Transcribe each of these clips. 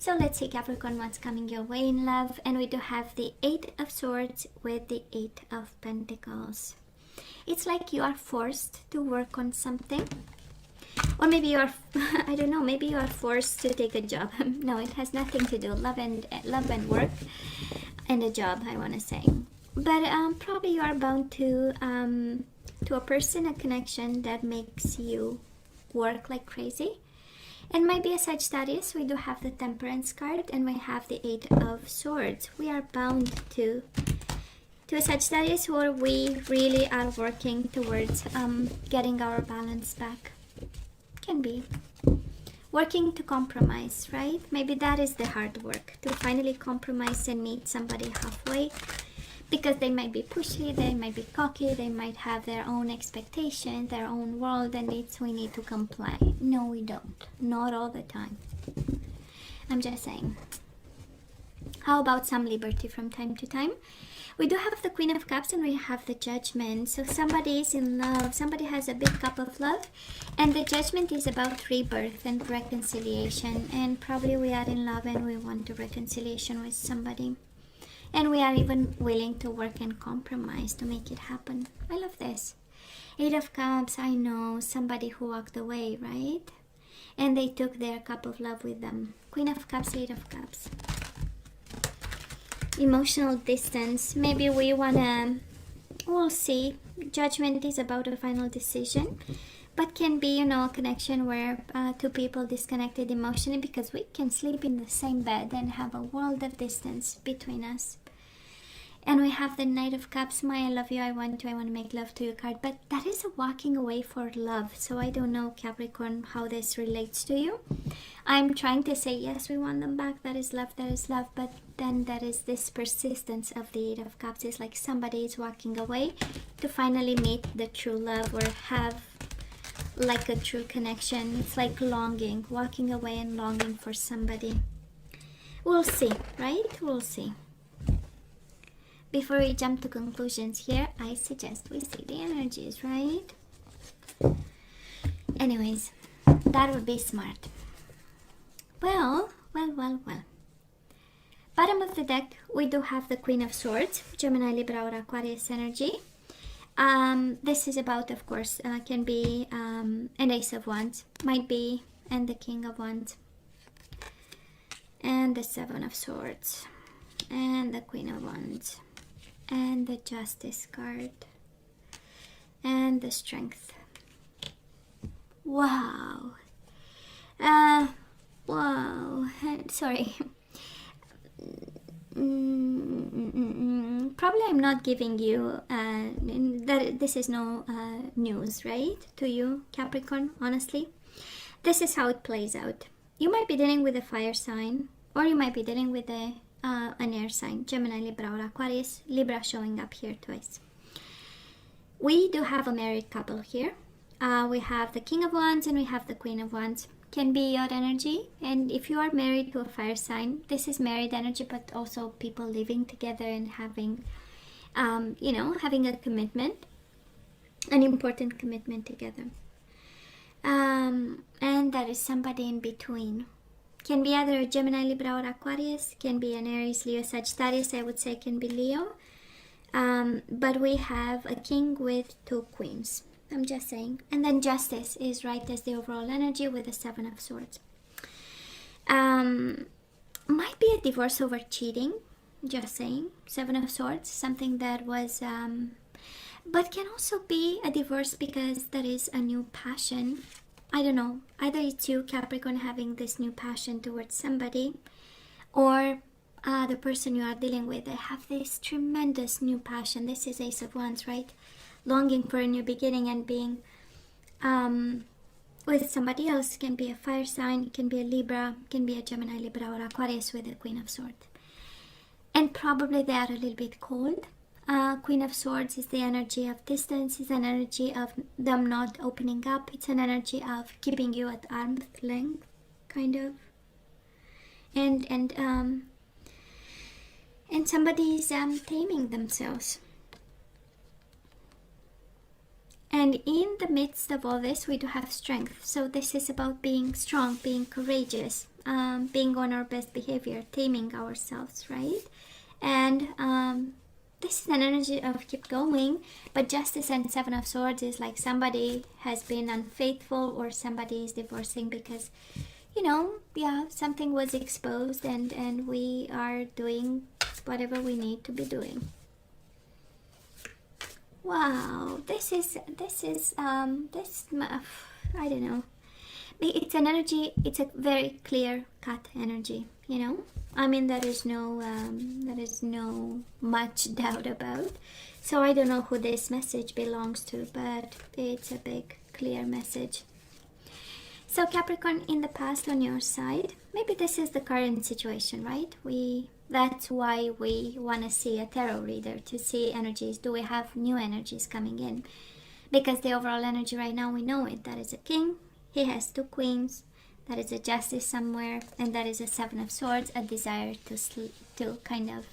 So let's see, Capricorn, what's coming your way in love. And we do have the Eight of Swords with the Eight of Pentacles. It's like you are forced to work on something. Or maybe you are, I don't know, maybe you are forced to take a job. No, it has nothing to do. Love and work and a job, I want to say. But probably you are bound to a person, a connection that makes you work like crazy. And might be a Sagittarius. We do have the Temperance card and we have the Eight of Swords. We are bound to a Sagittarius, or we really are working towards getting our balance back. Can be working to compromise, right? Maybe that is the hard work, to finally compromise and meet somebody halfway, because they might be pushy, they might be cocky, they might have their own expectations, their own world, and we need to comply. No, we don't. Not all the time. I'm just saying. How about some liberty from time to time? We do have the Queen of Cups and we have the Judgment. So somebody is in love, somebody has a big cup of love, and the Judgment is about rebirth and reconciliation. And probably we are in love and we want a reconciliation with somebody. And we are even willing to work and compromise to make it happen. I love this. Eight of Cups, I know somebody who walked away, right? And they took their cup of love with them. Queen of Cups, Eight of Cups. Emotional distance. Maybe we wanna, we'll see. Judgment is about a final decision, but can be, you know, a connection where two people disconnected emotionally because we can sleep in the same bed and have a world of distance between us. And we have the Knight of Cups. I love you, I want to make love to you card, but that is a walking away for love. So I don't know, Capricorn, how this relates to you. I'm trying to say, yes, we want them back, that is love, but then there is this persistence of the Eight of Cups. It's like somebody is walking away to finally meet the true love or have like a true connection. It's like longing, walking away and longing for somebody. We'll see, right? We'll see. Before we jump to conclusions here, I suggest we see the energies, right? Anyways, that would be smart. Well. Bottom of the deck, we do have the Queen of Swords, Gemini, Libra, or Aquarius energy. This is about, of course, can be an Ace of Wands, might be, and the King of Wands, and the Seven of Swords, and the Queen of Wands, and the Justice card, and the Strength. Wow. Wow. Sorry. Probably I'm not giving you that this is no news, right, to you, Capricorn. Honestly, this is how it plays out. You might be dealing with a fire sign, or you might be dealing with an air sign, Gemini, Libra, or Aquarius. Libra showing up here twice. We do have a married couple here. We have the King of Wands and we have the Queen of Wands. Can be your energy, and if you are married to a fire sign, this is married energy, but also people living together and having having a commitment, an important commitment together, and there is somebody in between. Can be either a Gemini, Libra, or Aquarius. Can be an Aries, Leo, Sagittarius. I would say can be Leo, but we have a king with two queens. I'm just saying. And then Justice is right as the overall energy with the Seven of Swords. Might be a divorce over cheating. Just saying. Seven of Swords. Something that was... but can also be a divorce because there is a new passion. I don't know. Either it's you, Capricorn, having this new passion towards somebody, or the person you are dealing with, they have this tremendous new passion. This is Ace of Wands, right? Longing for a new beginning and being with somebody else. Can be a fire sign, can be a Libra, can be a Gemini, Libra, or Aquarius with the Queen of Swords. And probably they are a little bit cold. Queen of Swords is the energy of distance, is an energy of them not opening up. It's an energy of keeping you at arm's length, kind of. And somebody's taming themselves. And in the midst of all this, we do have strength. So this is about being strong, being courageous. being on our best behavior, taming ourselves, right? And this is an energy of keep going, but Justice and Seven of Swords is like somebody has been unfaithful or somebody is divorcing because, yeah, something was exposed and we are doing whatever we need to be doing. Wow, I don't know. It's an energy, it's a very clear cut energy, I mean, there is no much doubt about. So I don't know who this message belongs to, but it's a big, clear message. So Capricorn, in the past on your side, maybe this is the current situation, right? That's why we want to see a tarot reader, to see energies. Do we have new energies coming in? Because the overall energy right now, we know it. That is a king. He has two queens. That is a justice somewhere. And that is a Seven of Swords, a desire to kind of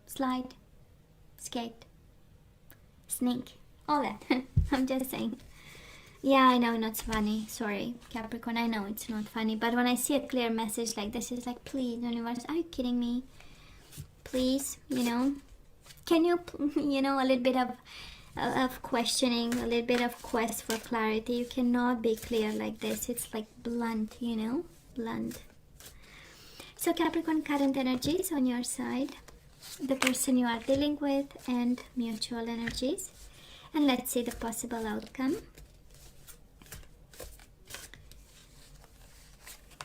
slide, skate, sneak, all that. I'm just saying. Yeah, I know, not funny. Sorry, Capricorn, I know it's not funny. But when I see a clear message like this, it's like, please, universe, are you kidding me? Please, can you, a little bit of questioning, a little bit of quest for clarity. You cannot be clear like this. It's like blunt, blunt. So Capricorn, current energies on your side, the person you are dealing with, and mutual energies. And let's see the possible outcome.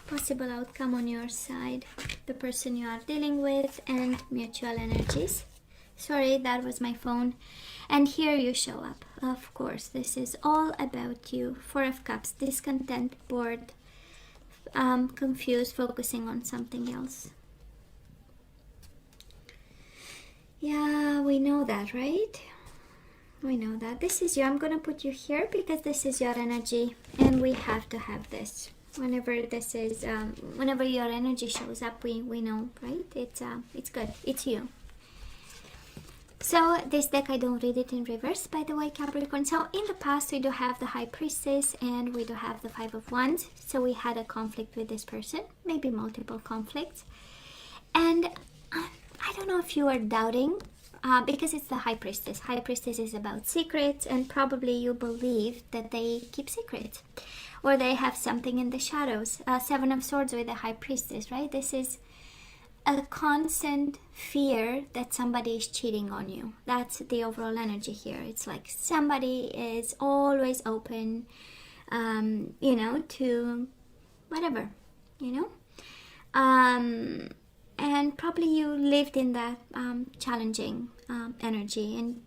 Possible outcome on your side, the person you are dealing with, and mutual energies. Sorry, that was my phone. And here you show up. Of course, this is all about you. Four of Cups, discontent, bored, confused, focusing on something else. Yeah, we know that, right? We know that. This is you. I'm going to put you here because this is your energy and we have to have this. Whenever this is, whenever your energy shows up, we know, right? It's good. It's you. So this deck, I don't read it in reverse, by the way, Capricorn. So in the past, we do have the High Priestess and we do have the Five of Wands. So we had a conflict with this person, maybe multiple conflicts. And I don't know if you are doubting, because it's the High Priestess. High Priestess is about secrets, and probably you believe that they keep secrets. Or they have something in the shadows. Seven of Swords with the High Priestess, right? This is a constant fear that somebody is cheating on you. That's the overall energy here. It's like somebody is always open, to whatever, and probably you lived in that challenging energy. And,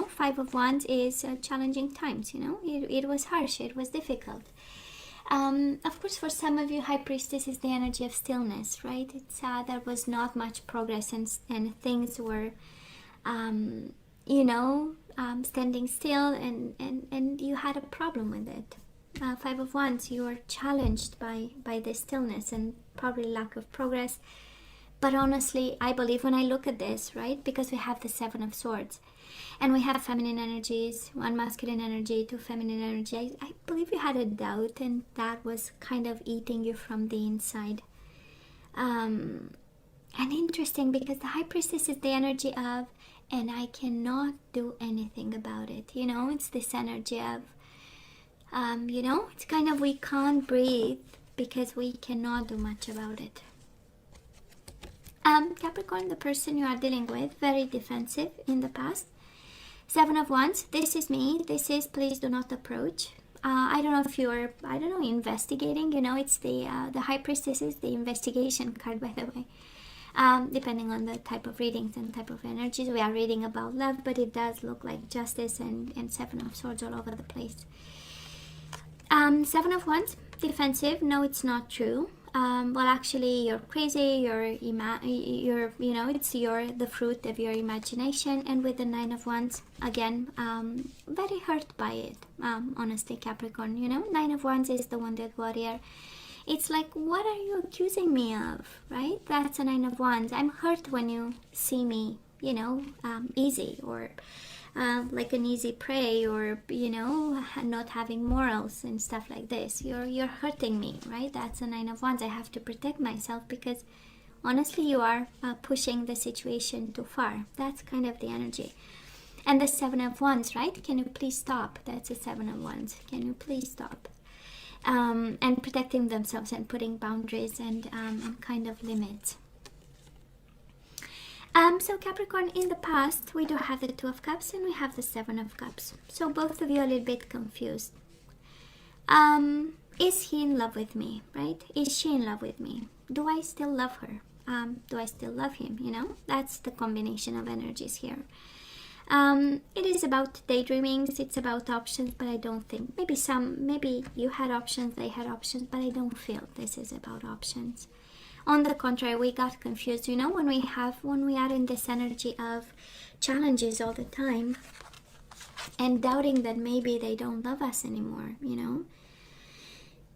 Five of Wands is challenging times, It was harsh, it was difficult. Of course, for some of you, High Priestess is the energy of stillness, right? It's there was not much progress and things were, standing still and you had a problem with it. Five of Wands, you are challenged by this stillness and probably lack of progress. But honestly, I believe when I look at this, right, because we have the Seven of Swords and we have feminine energies, one masculine energy, two feminine energy, I believe you had a doubt and that was kind of eating you from the inside. And interesting because the High Priestess is the energy of, and I cannot do anything about it. It's this energy of, it's kind of we can't breathe because we cannot do much about it. Capricorn, the person you are dealing with, very defensive in the past. Seven of Wands, this is me. This is please do not approach. I don't know if you're, investigating. It's the High Priestess is the investigation card, by the way. Depending on the type of readings and type of energies. We are reading about love, but it does look like Justice and Seven of Swords all over the place. Seven of Wands, defensive. No, it's not true. Well, actually, you're crazy. It's the fruit of your imagination. And with the Nine of Wands, again, very hurt by it. Honestly, Capricorn, Nine of Wands is the wounded warrior. It's like, what are you accusing me of, right? That's a Nine of Wands. I'm hurt when you see me, easy or like an easy prey, or you know, not having morals and stuff like this. You're hurting me, right? That's a Nine of Wands. I have to protect myself because honestly you are pushing the situation too far. That's kind of the energy. And the Seven of Wands, right? Can you please stop? That's a Seven of Wands. Can you please stop? And protecting themselves and putting boundaries and kind of limits. So Capricorn, in the past, we do have the Two of Cups and we have the Seven of Cups. So both of you are a little bit confused. Is he in love with me, right? Is she in love with me? Do I still love her? Do I still love him? You know, that's the combination of energies here. It is about daydreamings, it's about options, but I don't think, maybe you had options, they had options, but I don't feel this is about options. On the contrary, we got confused, you know, when we are in this energy of challenges all the time and doubting that maybe they don't love us anymore, you know.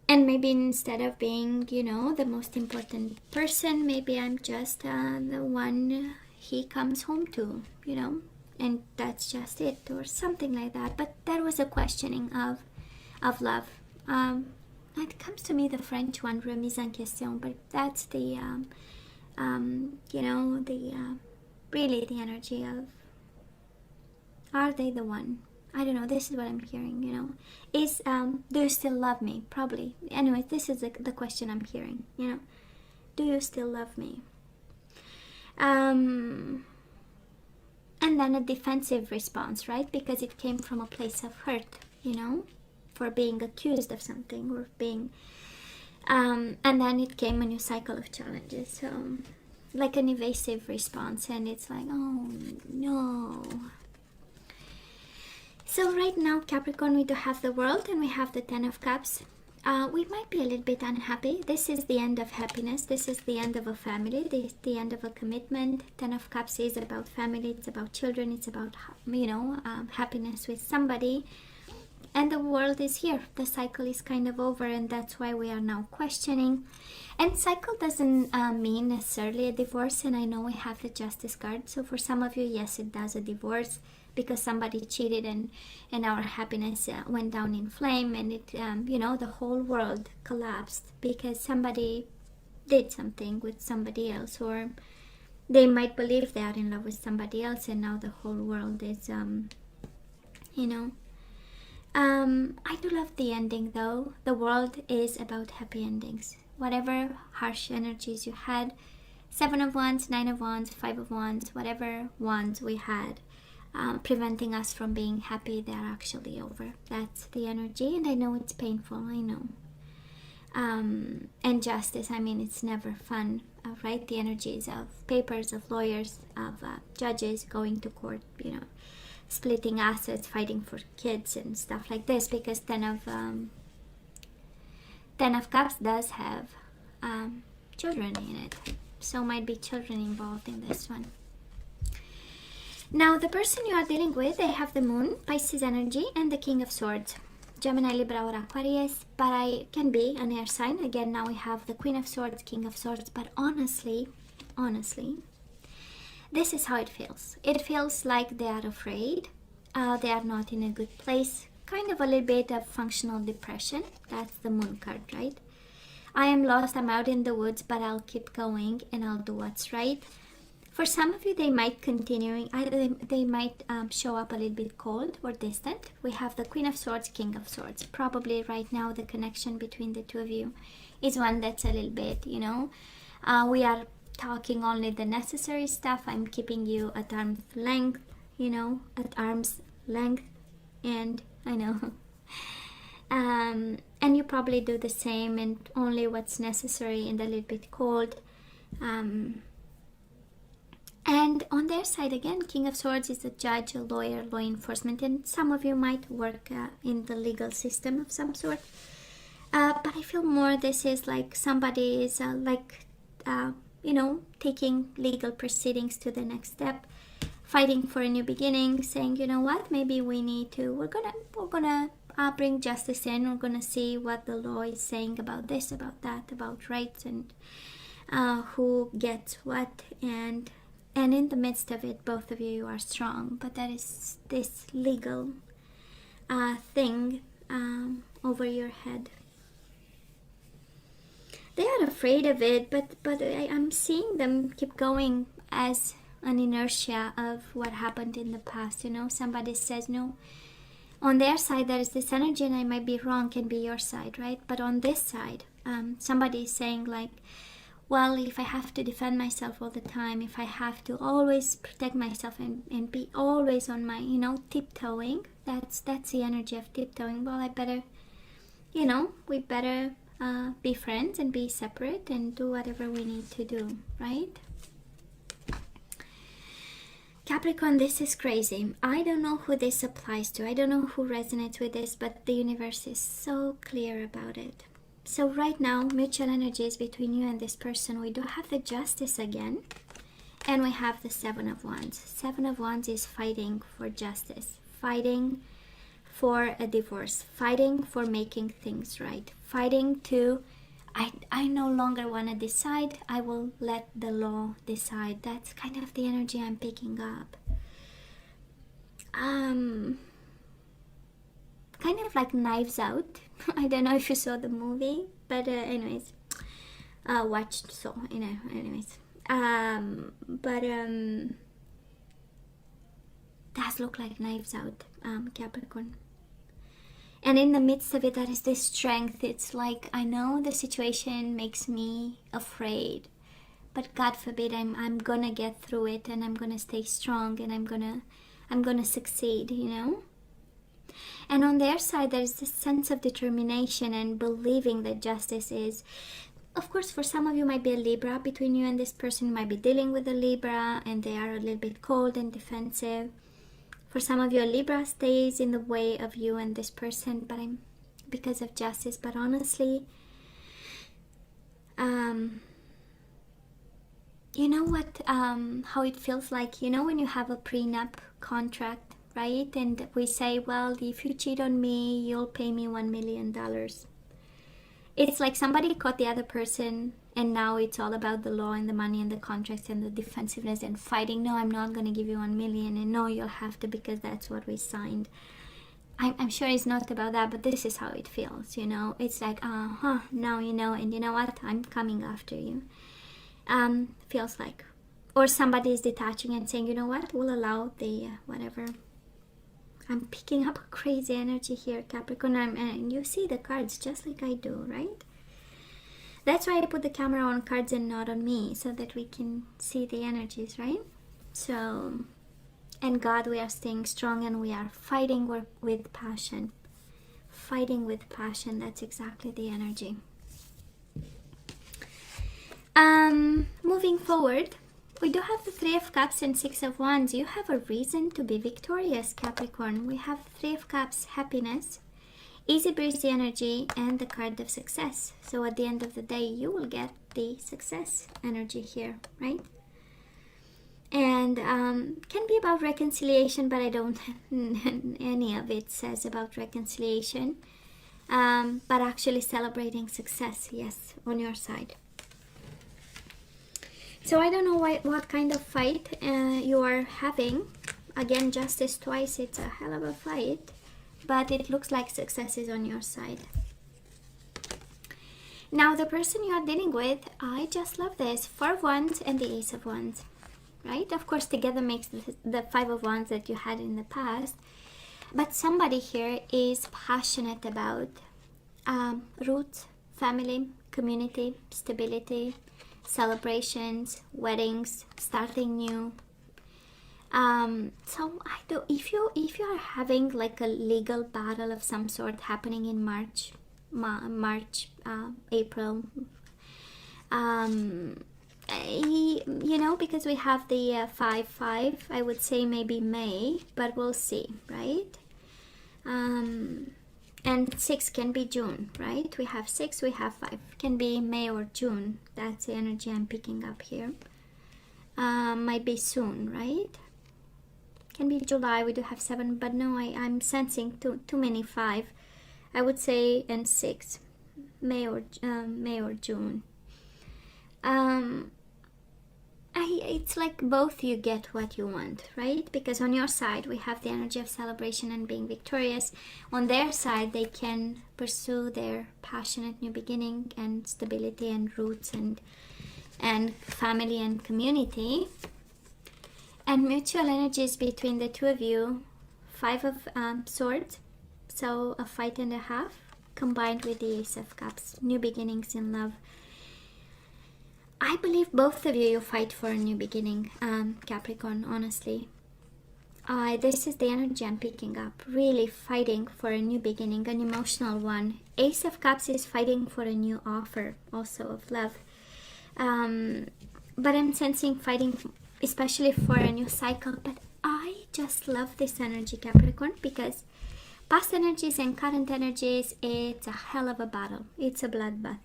And maybe instead of being, you know, the most important person, maybe I'm just the one he comes home to, you know, and that's just it, or something like that. But that was a questioning of love. It comes to me the French one, remise en question, but that's the, you know, the really the energy of, are they the one? I don't know, this is what I'm hearing, you know. Is, do you still love me? Probably. Anyway, this is the question I'm hearing, you know. Do you still love me? And then a defensive response, right? Because it came from a place of hurt, you know, for being accused of something or being... and then it came a new cycle of challenges. So, like an evasive response, and it's like, oh, no... So right now, Capricorn, we do have the World and we have the Ten of Cups. We might be a little bit unhappy. This is the end of happiness. This is the end of a family. This is the end of a commitment. Ten of Cups is about family. It's about children. It's about, you know, happiness with somebody. And the World is here. The cycle is kind of over, and that's why we are now questioning. And cycle doesn't mean necessarily a divorce. And I know we have the Justice card. So for some of you, yes, it does, a divorce. Because somebody cheated and our happiness went down in flame, and it, you know, the whole world collapsed because somebody did something with somebody else, or they might believe they are in love with somebody else, and now the whole world is, you know. I do love the ending though. The World is about happy endings. Whatever harsh energies you had, Seven of Wands, Nine of Wands, Five of Wands, whatever wands we had, preventing us from being happy, they're actually over. That's the energy, and I know it's painful, I know. And justice, I mean, it's never fun, right? The energies of papers, of lawyers, of judges going to court, you know, splitting assets, fighting for kids and stuff like this, because Ten of Cups does have children in it, so might be children involved in this one. Now, the person you are dealing with, they have the Moon, Pisces energy, and the King of Swords. Gemini, Libra, or Aquarius, but I can be an air sign. Again, now we have the Queen of Swords, King of Swords, but honestly, this is how it feels. It feels like they are afraid. They are not in a good place. Kind of a little bit of functional depression. That's the Moon card, right? I am lost, I'm out in the woods, but I'll keep going and I'll do what's right. For some of you, they might they might show up a little bit cold or distant. We have the Queen of Swords, King of Swords. Probably right now the connection between the two of you is one that's a little bit, you know, we are talking only the necessary stuff. I'm keeping you at arm's length, you know, at arm's length, and I know. And you probably do the same, and only what's necessary and a little bit cold. And on their side, again, King of Swords is a judge, a lawyer, law enforcement, and some of you might work in the legal system of some sort. But I feel more this is like somebody is you know, taking legal proceedings to the next step, fighting for a new beginning, saying, you know what, maybe we need to, we're gonna bring justice in, we're gonna see what the law is saying about this, about that, about rights, and who gets what, and And in the midst of it, both of you are strong, but there is this legal thing over your head. They are afraid of it, but I'm seeing them keep going as an inertia of what happened in the past. You know, somebody says no. On their side, there is this energy, and I might be wrong, can be your side, right? But on this side, somebody is saying like, well, if I have to defend myself all the time, if I have to always protect myself and be always on my, you know, tiptoeing, that's the energy of tiptoeing. Well, I better, you know, we better be friends and be separate and do whatever we need to do, right? Capricorn, this is crazy. I don't know who this applies to. I don't know who resonates with this, but the universe is so clear about it. So right now, mutual energies between you and this person. We do have the Justice again, and we have the Seven of Wands. Seven of Wands is fighting for justice, fighting for a divorce, fighting for making things right, fighting to, I no longer want to decide, I will let the law decide. That's kind of the energy I'm picking up. Kind of like Knives Out. I don't know if you saw the movie, but anyways, watched, so, you know, anyways. Does look like Knives Out, Capricorn. And in the midst of it, there is this strength. It's like, I know the situation makes me afraid, but God forbid, I'm gonna get through it, and I'm gonna stay strong, and I'm gonna succeed, you know. And on their side, there's this sense of determination and believing that justice is, of course, for some of you might be a Libra. Between you and this person, you might be dealing with a Libra, and they are a little bit cold and defensive. For some of you, a Libra stays in the way of you and this person, but because of justice. But honestly, you know what? How it feels like, you know, when you have a prenup contract, right? And we say, well, if you cheat on me, you'll pay me $1 million. It's like somebody caught the other person, and now it's all about the law and the money and the contracts and the defensiveness and fighting. No, I'm not going to give you 1 million, and no, you'll have to because that's what we signed. I'm sure it's not about that, but this is how it feels, you know. It's like, now you know, and you know what? I'm coming after you. Feels like. Or somebody is detaching and saying, you know what? We'll allow the whatever. I'm picking up a crazy energy here, Capricorn, and you see the cards just like I do, right? That's why I put the camera on cards and not on me, so that we can see the energies, right? So, and God, we are staying strong, and we are fighting with passion. Fighting with passion, that's exactly the energy. Moving forward, we do have the Three of Cups and Six of Wands. You have a reason to be victorious, Capricorn. We have Three of Cups, happiness, easy breezy energy, and the card of success. So at the end of the day, you will get the success energy here, right? And can be about reconciliation, but I don't any of it says about reconciliation. But actually celebrating success, yes, on your side. So I don't know what kind of fight you are having. Again, justice twice, it's a hell of a fight. But it looks like success is on your side. Now the person you are dealing with, I just love this. Four of Wands and the Ace of Wands. Right? Of course, together makes the Five of Wands that you had in the past. But somebody here is passionate about roots, family, community, stability, celebrations, weddings, starting new. So if you are having like a legal battle of some sort happening in March, April, you know, because we have the 5-5, I would say maybe May, but we'll see, right? And 6 can be June, right? We have 6, we have 5. Can be May or June. That's the energy I'm picking up here. Might be soon, right? Can be July. We do have 7, but no, I'm sensing too many 5. I would say and 6, May or June. It's like both you get what you want, right? Because on your side, we have the energy of celebration and being victorious. On their side, they can pursue their passionate new beginning and stability and roots and family and community. And mutual energies between the two of you, Five of Swords, so a fight and a half, combined with the Ace of Cups, new beginnings in love. I believe both of you fight for a new beginning, Capricorn, honestly. This is the energy I'm picking up. Really fighting for a new beginning, an emotional one. Ace of Cups is fighting for a new offer, also of love. But I'm sensing fighting especially for a new cycle. But I just love this energy, Capricorn, because past energies and current energies, it's a hell of a battle. It's a bloodbath.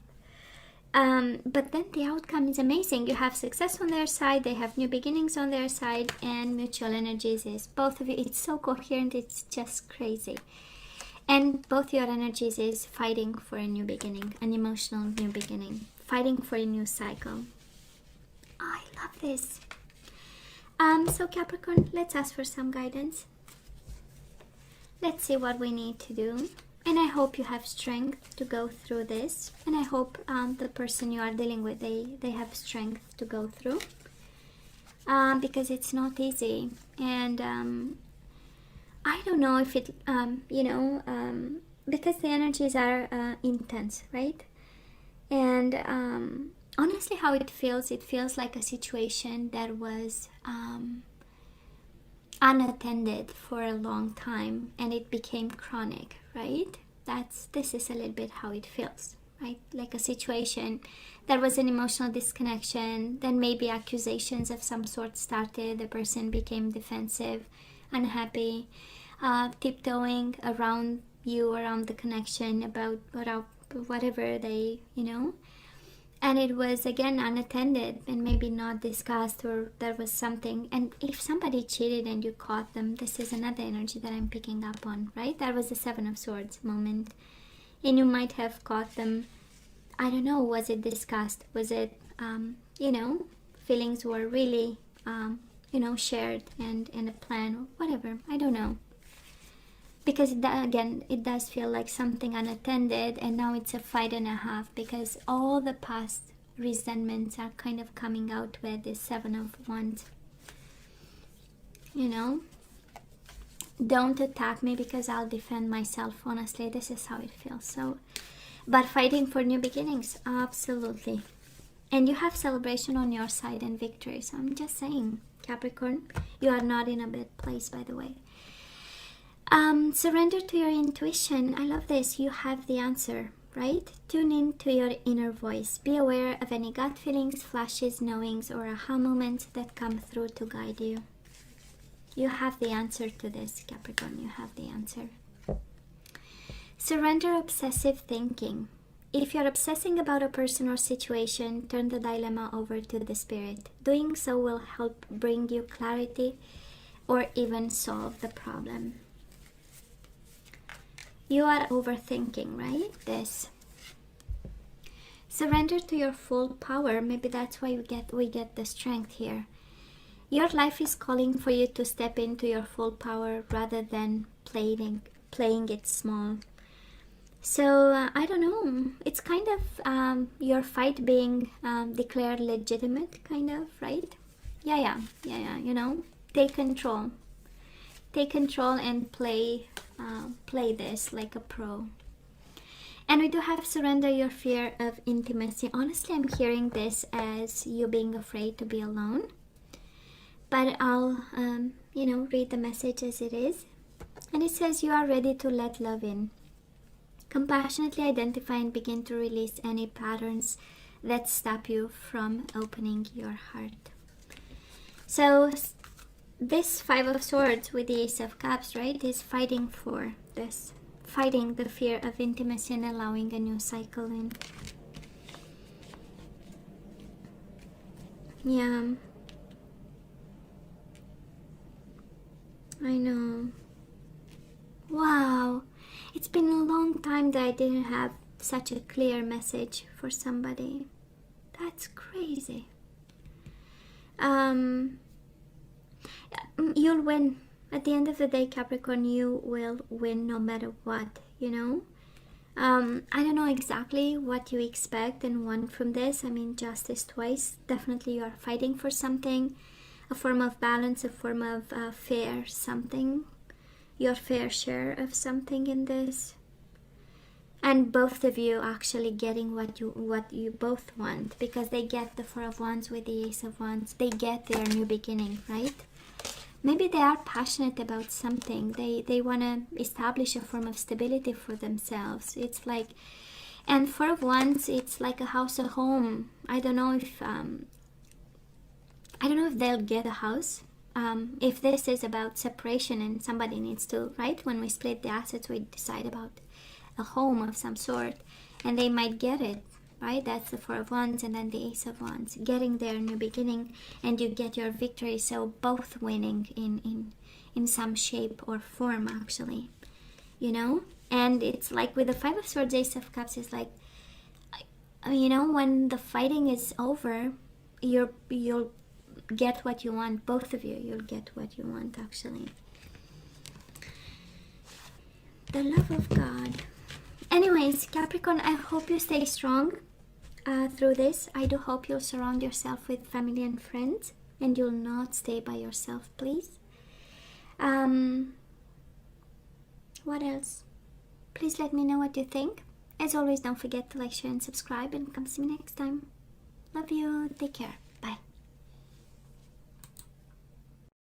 But then the outcome is amazing. You have success on their side, they have new beginnings on their side, and mutual energies is both of you. It's so coherent, it's just crazy. And both your energies is fighting for a new beginning, an emotional new beginning, fighting for a new cycle. I love this. So Capricorn, let's ask for some guidance. Let's see what we need to do. And I hope you have strength to go through this. And I hope the person you are dealing with, they have strength to go through. Because it's not easy. And I don't know if it, because the energies are intense, right? And honestly, how it feels like a situation that was unattended for a long time and it became chronic, right? This is a little bit how it feels, right? Like a situation there was an emotional disconnection, then maybe accusations of some sort started, the person became defensive, unhappy, tiptoeing around you, around the connection, about whatever they, and it was again unattended and maybe not discussed, or there was something. And if somebody cheated and you caught them, this is another energy that I'm picking up on, right? That was the Seven of Swords moment, and you might have caught them. I don't know, was it discussed? Was it feelings were really shared and a plan or whatever, I don't know. Because it does feel like something unattended, and now it's a fight and a half, because all the past resentments are kind of coming out with this Seven of Wands. Don't attack me because I'll defend myself. Honestly, this is how it feels. So, but fighting for new beginnings, absolutely. And you have celebration on your side and victory. So I'm just saying, Capricorn, you are not in a bad place, by the way. Surrender to your intuition. I love this. You have the answer, right? Tune in to your inner voice. Be aware of any gut feelings, flashes, knowings, or aha moments that come through to guide you. You have the answer to this, Capricorn. You have the answer. Surrender obsessive thinking. If you're obsessing about a person or situation, turn the dilemma over to the spirit. Doing so will help bring you clarity or even solve the problem. You are overthinking, right? This. Surrender to your full power. Maybe that's why we get the strength here. Your life is calling for you to step into your full power rather than playing it small. So I don't know. It's kind of your fight being declared legitimate, kind of, right? Yeah. Take control. Take control and play this like a pro. And we do have surrender your fear of intimacy. Honestly, I'm hearing this as you being afraid to be alone. But I'll, read the message as it is. And it says you are ready to let love in. Compassionately identify and begin to release any patterns that stop you from opening your heart. So this Five of Swords with the Ace of Cups, right, is fighting for this. Fighting the fear of intimacy and allowing a new cycle in. Yeah. I know. Wow. It's been a long time that I didn't have such a clear message for somebody. That's crazy. You'll win. At the end of the day, Capricorn, you will win no matter what, you know. I don't know exactly what you expect and want from this. I mean, justice twice. Definitely you are fighting for something, a form of balance, a form of fair something, your fair share of something in this. And both of you actually getting what you both want, because they get the Four of Wands with the Ace of Wands. They get their new beginning, right? Maybe they are passionate about something. They want to establish a form of stability for themselves. It's like, and Four of Wands, it's like a house, a home. I don't know if they'll get a house. If this is about separation and somebody needs to, right? When we split the assets, we decide about a home of some sort, and they might get it, right? That's the Four of Wands, and then the Ace of Wands, getting their new beginning, and you get your victory. So both winning in some shape or form, actually, you know. And it's like with the Five of Swords, Ace of Cups is like, you know, when the fighting is over, you'll get what you want. Both of you, you'll get what you want, actually. The love of God. Anyways, Capricorn, I hope you stay strong through this. I do hope you'll surround yourself with family and friends, and you'll not stay by yourself, please. What else? Please let me know what you think. As always, don't forget to like, share, and subscribe, and come see me next time. Love you. Take care.